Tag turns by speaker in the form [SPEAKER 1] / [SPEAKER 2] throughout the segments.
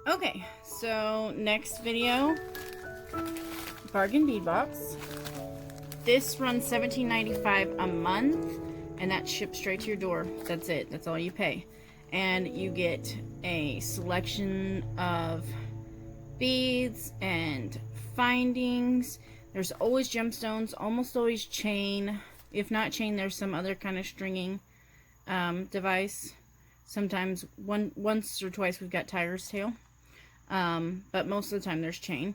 [SPEAKER 1] Okay, so next video, Bargain Bead Box. This runs $17.95 a month, and that ships straight to your door. That's it. That's all you pay. And you get a selection of beads and findings. There's always gemstones, almost always chain. If not chain, there's some other kind of stringing device. Sometimes once or twice we've got tiger's tail. But most of the time there's chain.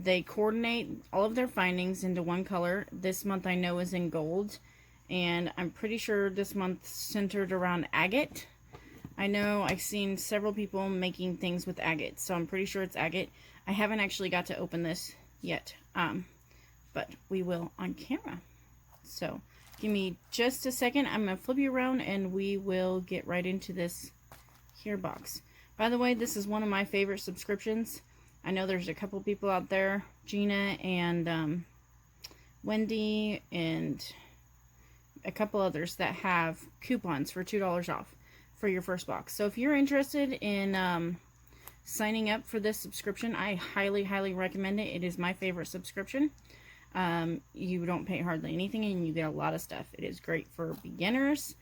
[SPEAKER 1] They coordinate all of their findings into one color. This month I know is in gold, and I'm pretty sure this month centered around agate. I know I've seen several people making things with agate, so I'm pretty sure it's agate. I haven't actually got to open this yet, but we will on camera. So give me just a second. I'm going to flip you around and we will get right into this here box. By the way, this is one of my favorite subscriptions. I know there's a couple people out there, Gina and Wendy and a couple others, that have coupons for $2 off for your first box. So if you're interested in signing up for this subscription, I highly, highly recommend it. It is my favorite subscription. You don't pay hardly anything and you get a lot of stuff. It is great for beginners.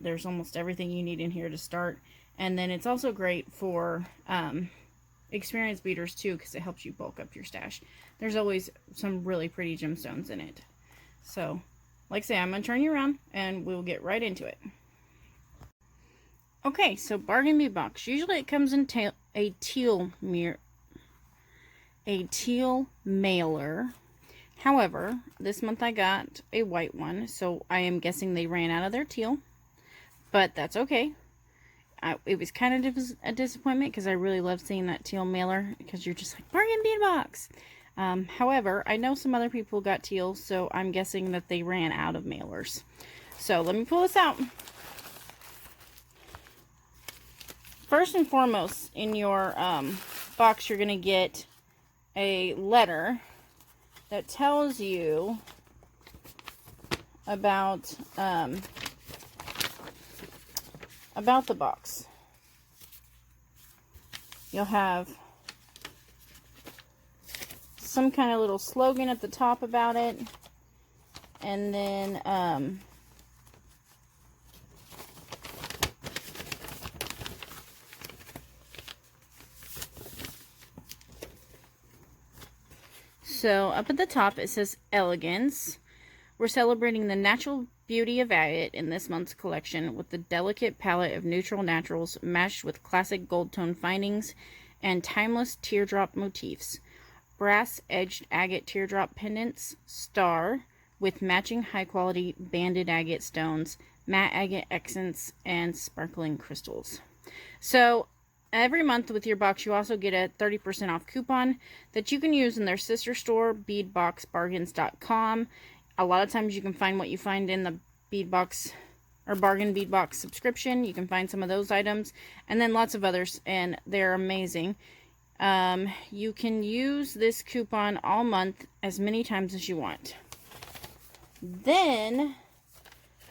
[SPEAKER 1] There's almost everything you need in here to start. And then it's also great for experienced beaders too, because it helps you bulk up your stash. There's always some really pretty gemstones in it. So, like I say, I'm going to turn you around and we'll get right into it. Okay, so Bargain Bead Box. Usually it comes in a teal mailer. However, this month I got a white one, so I am guessing they ran out of their teal. But that's okay. It was kind of a disappointment because I really love seeing that teal mailer, because you're just like, Bargain Bead Box. However, I know some other people got teal, so I'm guessing that they ran out of mailers. So let me pull this out. First and foremost, in your box, you're going to get a letter that tells you about the box. You'll have some kind of little slogan at the top about it, and then so up at the top it says elegance. We're celebrating the natural beauty of agate in this month's collection with the delicate palette of neutral naturals matched with classic gold tone findings and timeless teardrop motifs. Brass edged agate teardrop pendants, star, with matching high quality banded agate stones, matte agate accents, and sparkling crystals. So every month with your box, you also get a 30% off coupon that you can use in their sister store, beadboxbargains.com. A lot of times you can find what you find in the bead box or Bargain Bead Box subscription. You can find some of those items and then lots of others, and they're amazing. You can use this coupon all month as many times as you want. Then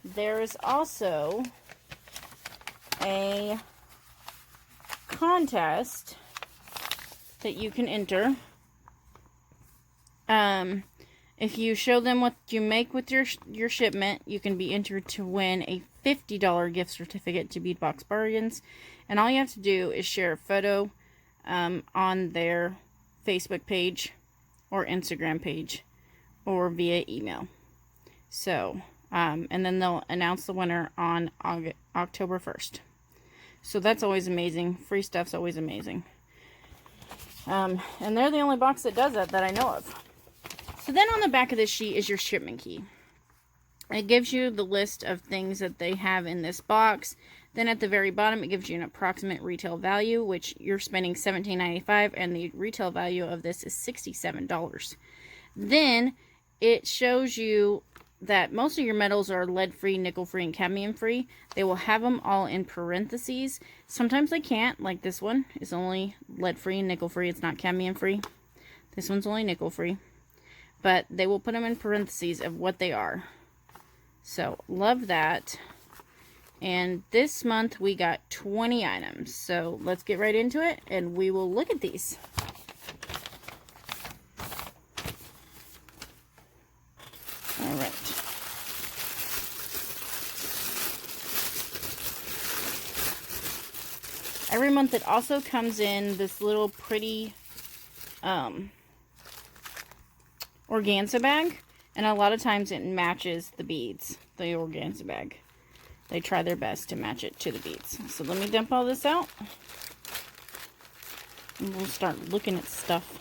[SPEAKER 1] there is also a contest that you can enter. If you show them what you make with your shipment, you can be entered to win a $50 gift certificate to Bead Box Bargains. And all you have to do is share a photo on their Facebook page or Instagram page or via email. So, and then they'll announce the winner on October 1st. So that's always amazing. Free stuff's always amazing. And they're the only box that does that I know of. So then on the back of this sheet is your shipment key. It gives you the list of things that they have in this box. Then at the very bottom, it gives you an approximate retail value, which you're spending $17.95, and the retail value of this is $67. Then it shows you that most of your metals are lead-free, nickel-free, and cadmium-free. They will have them all in parentheses. Sometimes they can't, like this one is only lead-free and nickel-free. It's not cadmium-free. This one's only nickel-free. But they will put them in parentheses of what they are. So, love that. And this month we got 20 items. So let's get right into it and we will look at these. All right. Every month it also comes in this little pretty organza bag, and a lot of times it matches the beads, the organza bag. They try their best to match it to the beads. So let me dump all this out and we'll start looking at stuff.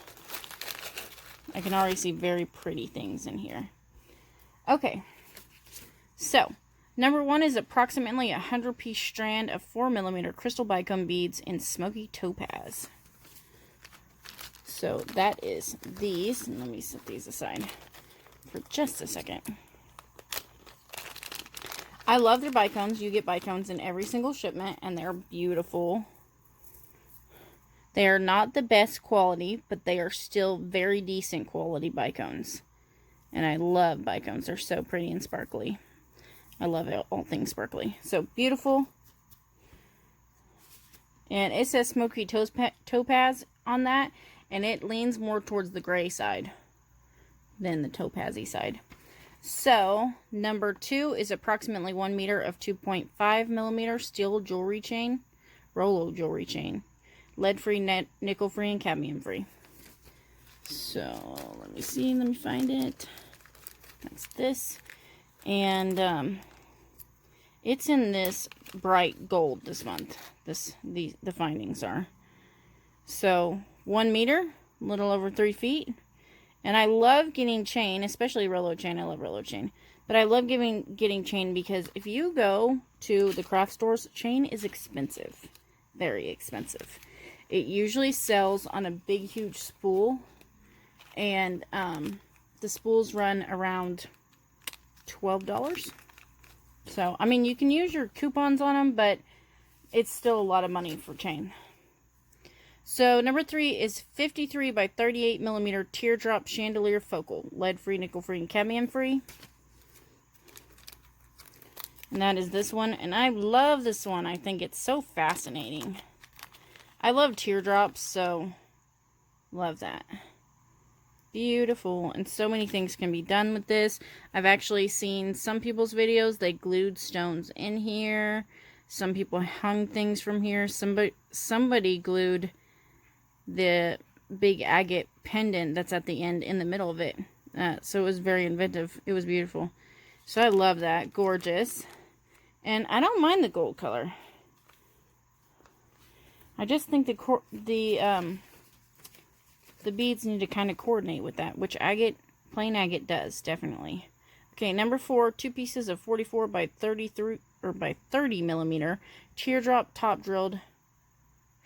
[SPEAKER 1] I can already see very pretty things in here. Okay, so number 1 is approximately a 100-piece strand of 4mm crystal bicone beads in Smoky Topaz. So that is these. And let me set these aside for just a second. I love their bicones. You get bicones in every single shipment, and they're beautiful. They are not the best quality, but they are still very decent quality bicones. And I love bicones. They're so pretty and sparkly. I love it, all things sparkly. So beautiful. And it says Smoky Topaz on that, and it leans more towards the gray side than the topazy side. So number 2 is approximately 1 meter of 2.5mm steel jewelry chain, Rolo jewelry chain, lead-free, nickel-free, and cadmium-free. So let me see, let me find it. That's this. And it's in this bright gold this month. The findings are. So 1 meter, a little over 3 feet. And I love getting chain, especially Rolo chain. I love Rolo chain. But I love getting chain because if you go to the craft stores, chain is expensive. Very expensive. It usually sells on a big, huge spool. And the spools run around $12. So, I mean, you can use your coupons on them, but it's still a lot of money for chain. So, number 3 is 53 by 38mm Teardrop Chandelier Focal. Lead-free, nickel-free, and cadmium-free. And that is this one. And I love this one. I think it's so fascinating. I love teardrops, so love that. Beautiful. And so many things can be done with this. I've actually seen some people's videos. They glued stones in here. Some people hung things from here. Somebody glued the big agate pendant that's at the end in the middle of it. So it was very inventive. It was beautiful. So I love that. Gorgeous. And I don't mind the gold color. I just think the beads need to kind of coordinate with that, which agate, plain agate does, definitely. Okay, number 4, 2 pieces of 44 by 33 or by 30mm Teardrop Top Drilled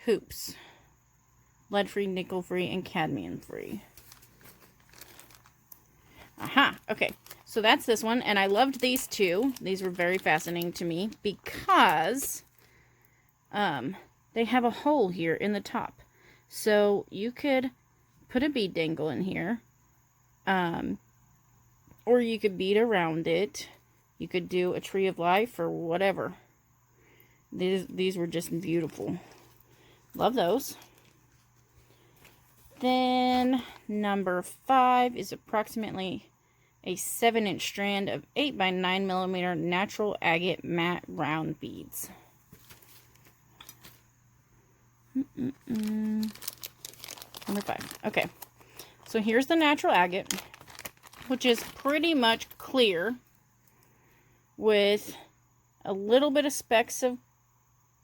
[SPEAKER 1] Hoops. Lead-free, nickel-free, and cadmium-free. Aha, okay. So that's this one, and I loved these two. These were very fascinating to me because they have a hole here in the top. So you could put a bead dangle in here, or you could bead around it. You could do a tree of life or whatever. These were just beautiful. Love those. Then number 5 is approximately a 7-inch strand of 8 by 9mm natural agate matte round beads. Number 5. Okay. So here's the natural agate, which is pretty much clear with a little bit of specks of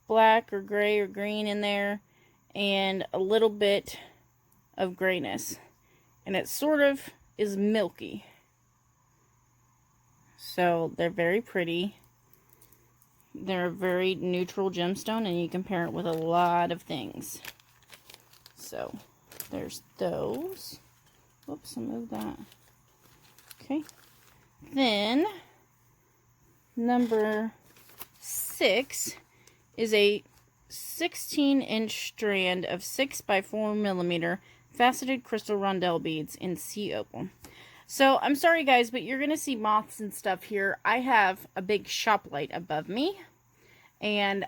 [SPEAKER 1] black or gray or green in there and a little bit of grayness. And it sort of is milky. So they're very pretty. They're a very neutral gemstone, and you can pair it with a lot of things. So there's those. Whoops, I moved that. Okay. Then number 6 is a 16-inch strand of 6 by 4mm faceted crystal rondelle beads in sea opal. So I'm sorry guys, but you're gonna see moths and stuff here. I have a big shop light above me, And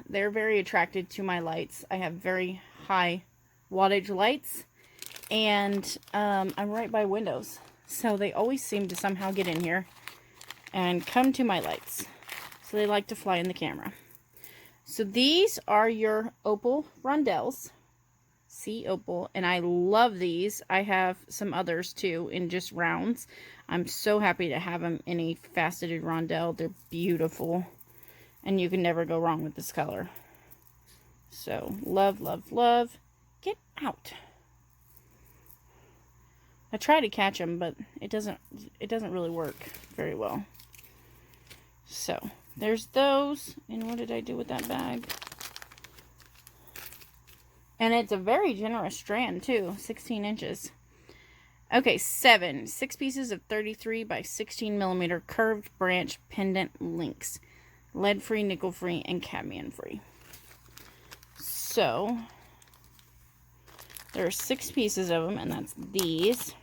[SPEAKER 1] they're very attracted to my lights. I have very high wattage lights, and I'm right by windows, so they always seem to somehow get in here and come to my lights. So they like to fly in the camera. So these are your Opal rondelles. See, Opal, and I love these. I have some others too in just rounds. I'm so happy to have them in a faceted rondelle. They're beautiful, and you can never go wrong with this color. So love, love, love. Get out. I try to catch them, but it doesn't really work very well. So there's those. And what did I do with that bag? And it's a very generous strand too, 16 inches. Okay, 6 pieces of 33 by 16 millimeter curved branch pendant links. Lead free, nickel free, and cadmium free. So there are 6 pieces of them, and that's these.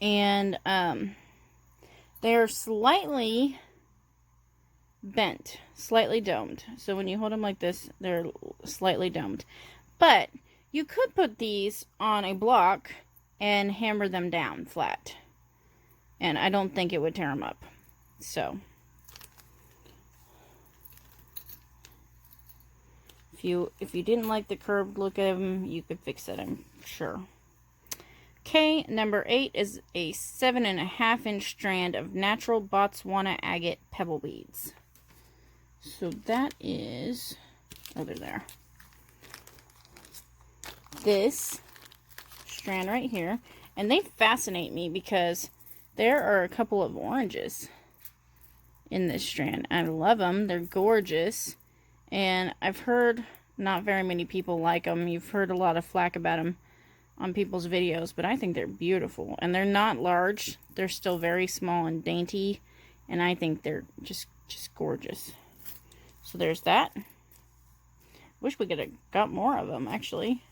[SPEAKER 1] And they're slightly bent, slightly domed. So when you hold them like this, they're slightly domed. But you could put these on a block and hammer them down flat, and I don't think it would tear them up. So if you didn't like the curved look of them, you could fix it, I'm sure. Okay, number 8 is a 7.5 inch strand of natural Botswana Agate pebble beads. So that is, oh, they're there. This strand right here, and they fascinate me because there are a couple of oranges in this strand. I love them. They're gorgeous, and I've heard not very many people like them. You've heard a lot of flack about them on people's videos, but I think they're beautiful, and they're not large. They're still very small and dainty, and I think they're just gorgeous. So there's that. Wish we could have got more of them, actually.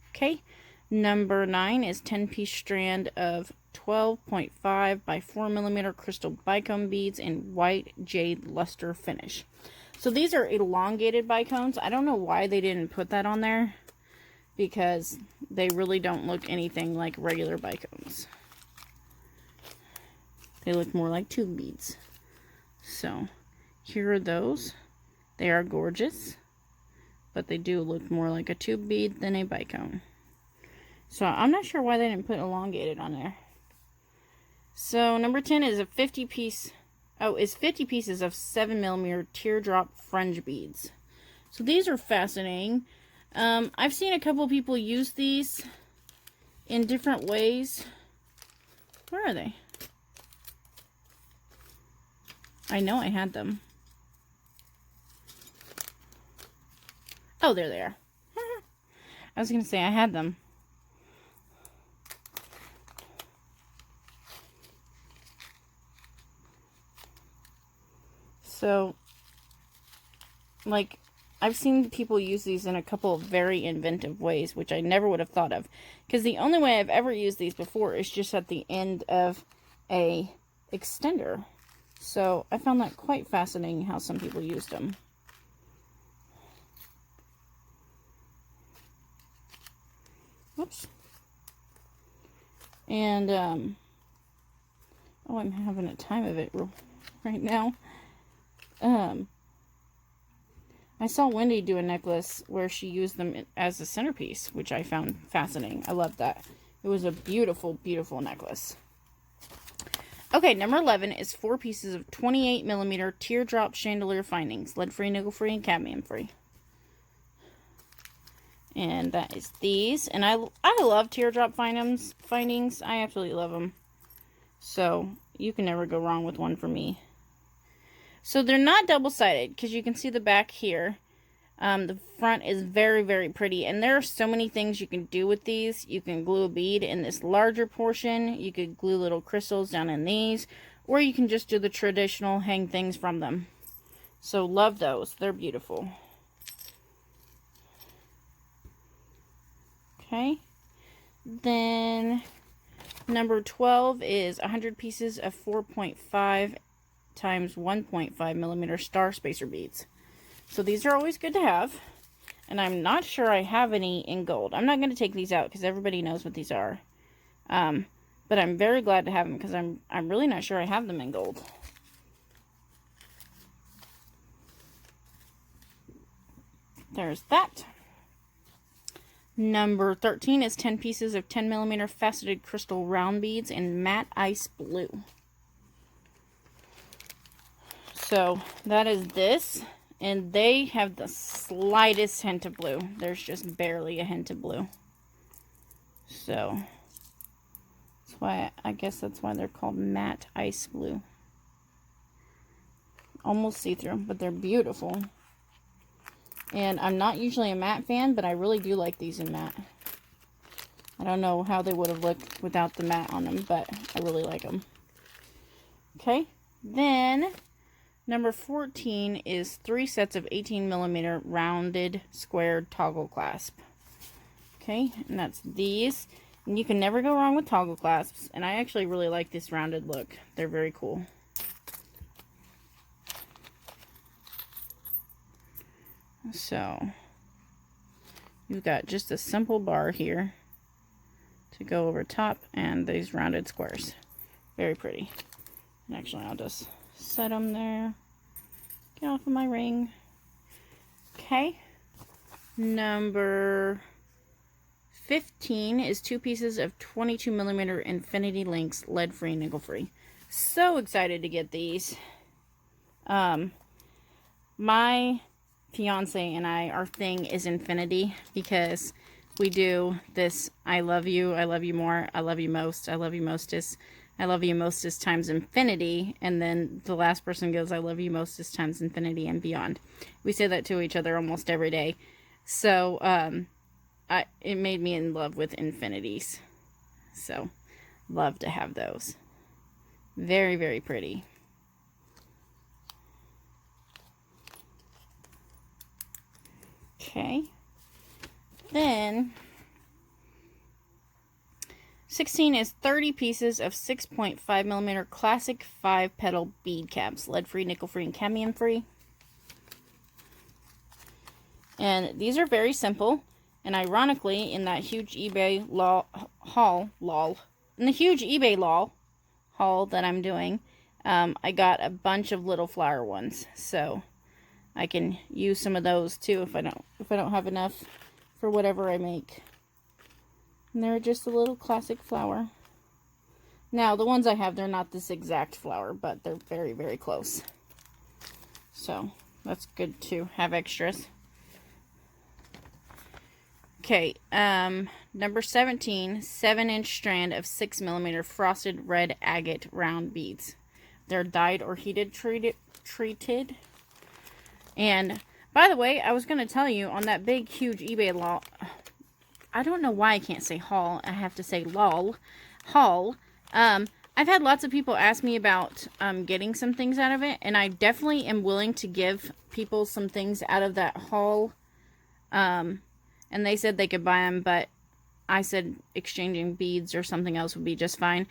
[SPEAKER 1] Okay, number 9 is 10-piece strand of 12.5 by 4 millimeter crystal bicone beads in white jade luster finish. So these are elongated bicones. I don't know why they didn't put that on there, because they really don't look anything like regular bicones. They look more like tube beads. So here are those. They are gorgeous, but they do look more like a tube bead than a bicone. So I'm not sure why they didn't put elongated on there. So number 10 is a 50 pieces of 7 millimeter teardrop fringe beads. So these are fascinating. I've seen a couple people use these in different ways. Where are they? I know I had them. Oh, there they are. I was going to say I had them. So, like, I've seen people use these in a couple of very inventive ways, which I never would have thought of. Because the only way I've ever used these before is just at the end of a extender. So I found that quite fascinating how some people used them. Whoops. And, oh, I'm having a time of it right now. I saw Wendy do a necklace where she used them as a centerpiece, which I found fascinating. I love that. It was a beautiful, beautiful necklace. Okay, number 11 is 4 pieces of 28 millimeter Teardrop Chandelier findings. Lead-free, nickel-free, and cadmium-free. And that is these. And I love Teardrop findings. I absolutely love them. So, you can never go wrong with one for me. So they're not double-sided, because you can see the back here. The front is very, very pretty. And there are so many things you can do with these. You can glue a bead in this larger portion. You could glue little crystals down in these. Or you can just do the traditional hang things from them. So love those. They're beautiful. Okay. Then Number 12 is 100 pieces of 4.5 times 1.5 millimeter star spacer beads. So these are always good to have. And I'm not sure I have any in gold. I'm not going to take these out because everybody knows what these are. But I'm very glad to have them because I'm really not sure I have them in gold. There's that. Number 13 is 10 pieces of 10 millimeter faceted crystal round beads in matte ice blue. So that is this. And they have the slightest hint of blue. There's just barely a hint of blue. So that's why, I guess that's why they're called matte ice blue. Almost see-through, but they're beautiful. And I'm not usually a matte fan, but I really do like these in matte. I don't know how they would have looked without the matte on them, but I really like them. Okay, then number 14 is 3 sets of 18 millimeter rounded squared toggle clasp. Okay, and that's these. And you can never go wrong with toggle clasps. And I actually really like this rounded look. They're very cool. So you've got just a simple bar here to go over top and these rounded squares. Very pretty. And actually, I'll just set them there. Get off of my ring. Okay. Number 15 is 2 pieces of 22 millimeter Infinity Links lead-free, nickel-free. So excited to get these. My fiance and I, our thing is infinity because we do this I love you more, I love you most, I love you mostest, I love you mostest times infinity, and then the last person goes I love you mostest times infinity and beyond. We say that to each other almost every day. So it made me in love with infinities. So love to have those. Very, very pretty. Okay, then 16 is 30 pieces of 6.5 millimeter classic 5-petal bead caps, lead-free, nickel-free, and cadmium-free. And these are very simple. And ironically, in that huge eBay haul that I'm doing, I got a bunch of little flower ones. So I can use some of those too if I don't have enough for whatever I make. And they're just a little classic flower. Now the ones I have, they're not this exact flower, but they're very, very close. So that's good to have extras. Okay, number 17, 7-inch strand of 6 millimeter frosted red agate round beads. They're dyed or heated treated. And, by the way, I was going to tell you, on that big, huge eBay haul, I don't know why I can't say haul, I have to say haul. I've had lots of people ask me about getting some things out of it, and I definitely am willing to give people some things out of that haul. And they said they could buy them, but I said exchanging beads or something else would be just fine.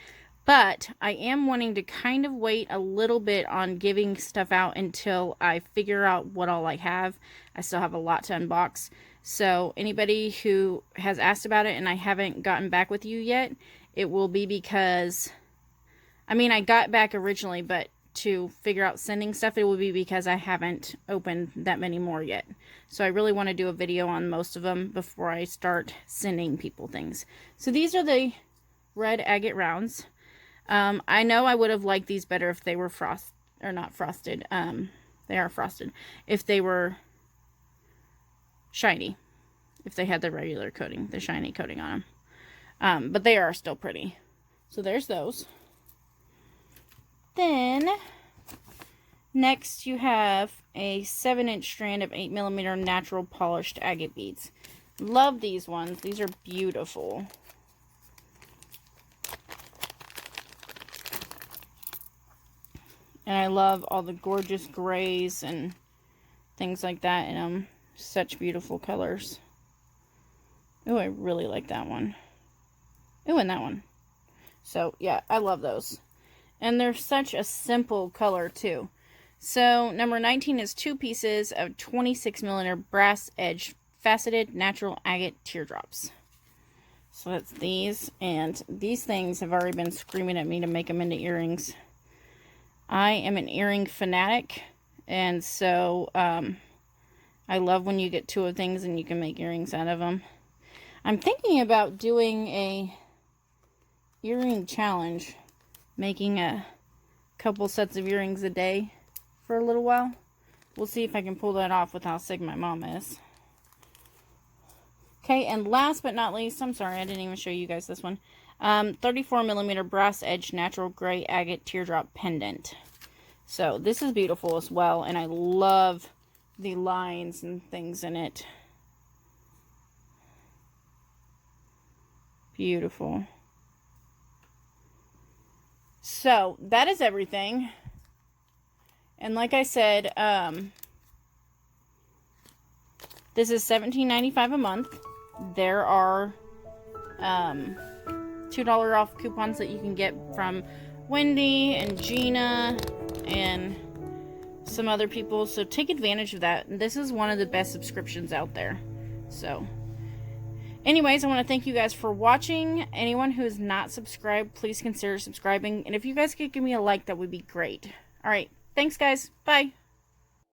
[SPEAKER 1] But I am wanting to kind of wait a little bit on giving stuff out until I figure out what all I have. I still have a lot to unbox. So anybody who has asked about it and I haven't gotten back with you yet, it will be because, I mean, I got back originally, but to figure out sending stuff, it will be because I haven't opened that many more yet. So I really want to do a video on most of them before I start sending people things. So these are the red agate rounds. I know I would have liked these better if they were not frosted. They are frosted. If they were shiny. If they had the regular coating, the shiny coating on them. But they are still pretty. So there's those. Then, next you have a 7-inch strand of 8 millimeter natural polished agate beads. Love these ones. These are beautiful. And I love all the gorgeous grays and things like that in them. Such beautiful colors. Ooh, I really like that one. Ooh, and that one. So, yeah, I love those. And they're such a simple color, too. So, number 19 is 2 pieces of 26mm brass edged faceted natural agate teardrops. So that's these, and these things have already been screaming at me to make them into earrings. I am an earring fanatic, and so I love when you get 2 of things and you can make earrings out of them. I'm thinking about doing a earring challenge, making a couple sets of earrings a day for a little while. We'll see if I can pull that off with how sick my mom is. Okay, and last but not least, I'm sorry, I didn't even show you guys this one. 34mm brass edge natural gray agate teardrop pendant. So this is beautiful as well, and I love the lines and things in it. Beautiful. So that is everything. And like I said, this is $17.95 a month. There are $2 off coupons that you can get from Wendy and Gina and some other people. So take advantage of that. This is one of the best subscriptions out there. So anyways, I want to thank you guys for watching. Anyone who is not subscribed, please consider subscribing. And if you guys could give me a like, that would be great. All right. Thanks, guys. Bye.